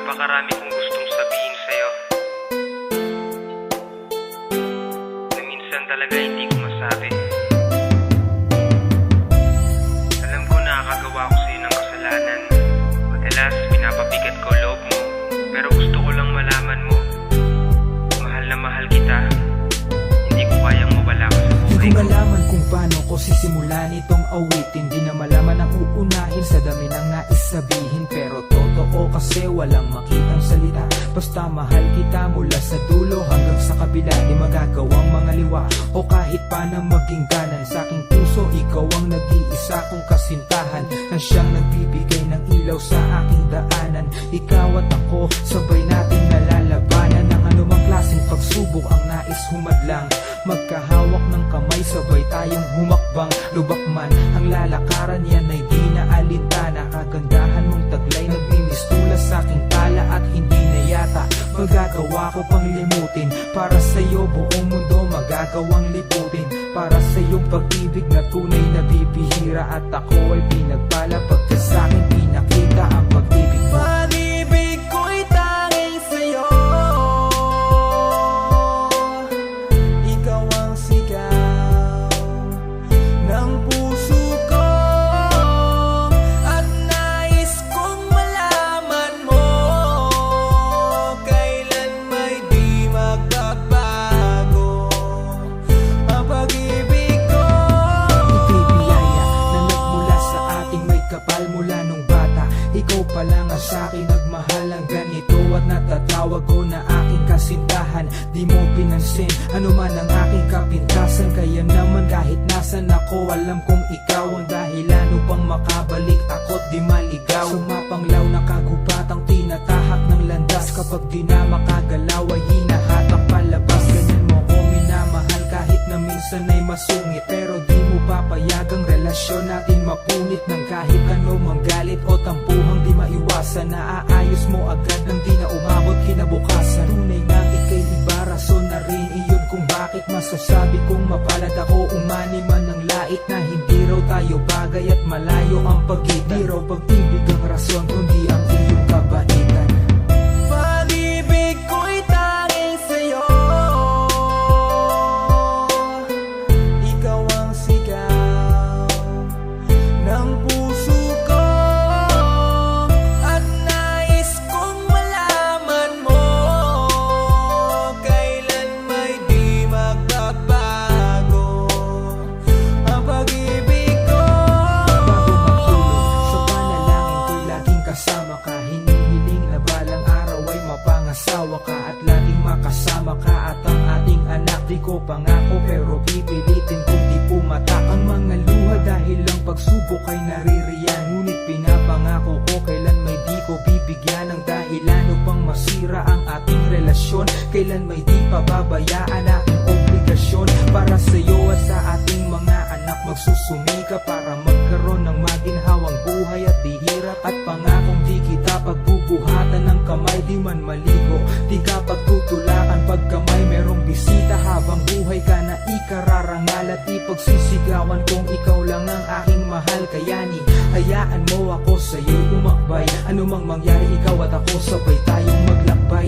Napakarami kong gustong sabihin sa'yo na minsan talaga hindi ko masabi. Alam ko nakakagawa ko sa'yo ng kasalanan. Madalas pinapabigat ko loob mo, pero gusto ko lang malaman mo, mahal na mahal kita. Hindi ko kayang mawala ka sa buhay Di ko. ko malaman kung paano ko sisimulan itong awitin. Di na malaman ang uunahin sa dami ng nais sabihin. Pero totoo kasi walang makitang salita. Basta mahal kita mula sa dulo hanggang sa kabila. Di magagawang mga liwa o kahit pa na maging kanan. Sa aking puso ikaw ang nag-iisa kong kasintahan, na siyang nagbibigay ng ilaw sa aking daanan. Ikaw at ako sabay natin nalalabanan ng anumang klaseng pagsubok ang nais humadlang. Magkahawak ng kamay sabay tayong humakbang. Lubak man ang lalakaran, yan ay di na alintana. Kagandahan mong taglay nagmimistula sa aking tala. At hindi na yata magagawa ko pang limutin. Para sa'yo buong mundo magagawang liputin. Para sa'yong pag-ibig na tunay na bibihira. At ako ay pinagpala pagka sa'kin pinakita ang pag-ibig mo. Pag-ibig ko'y tanging sa'yo, ikaw ang sigaw ng puso ko. At nais kong malaman mo, kailan may di magbabago ang pag-ibig ko. Ika'y biyaya na nagmula sa ating may kapal mula nung bata. Ikaw pa lang ang sa'kin nagmahal ang ganito. At natatawag ko na aking kasintahan. Di mo pinansin ano man ang aking kapintasan. Kaya naman kahit nasan ako, alam kong ikaw ang dahilan upang makabalik ako't di maligaw. Sumapanglaw na kagupatang tinatahak ng landas. Kapag di na makagalaw ay hinahatak palabas. Ganyan mo ko minamahal kahit na minsan ay masungit. Pero di mo papayagang relasyon natin mapunit. Ng kahit ano mang galit o tampuhang di maiwasan. Naaayos mo agad nang di na umabot kinabukasan. Tunay nga ika'y iba, rason na rin iyon kung bakit masasabi kong mapalad ako. Umani man ng lait na hindi raw tayo bagay at malayo ang pagitan. Di raw pag-ibig ang rason kundi ang iyong kabaitan. Pag-ibig ko'y tanging sa'yo, ikaw ang sigaw ng puso ko. At nais kong malaman mo, kailan may di magbabago ang pag-ibig ko. Bago magtulog sa panalangin ko'y laging kasama ka. Hinihiling na balang araw ay mapangasawa ka at laging makasama ka. At ang ating anak di ko pangako, pero pipilitin kong di pumatak ang mga luha. Dahil ang pagsubok ay naririyan, ngunit pinapangako ko kailan may di ko bibigyan ng dahilan upang masira ang ating relasyon. Kailan may di pababayaan aking obligasyon para sa'yo at sa ating mga anak. Magsusumika para magkaroon ng maginhawang buhay at di hirap. At pangakong di kita pagbubuhatan ng kamay, di man maligo, di ka pagtutulakan pagka may merong bisita. Habang buhay ka na ikararangal at ipagsisigawan kung ikaw lang ang aking mahal. Kaya ni hayaan mo ako sa'yo'y umakbay. Ano mang mangyari ikaw at ako sabay tayong maglakbay.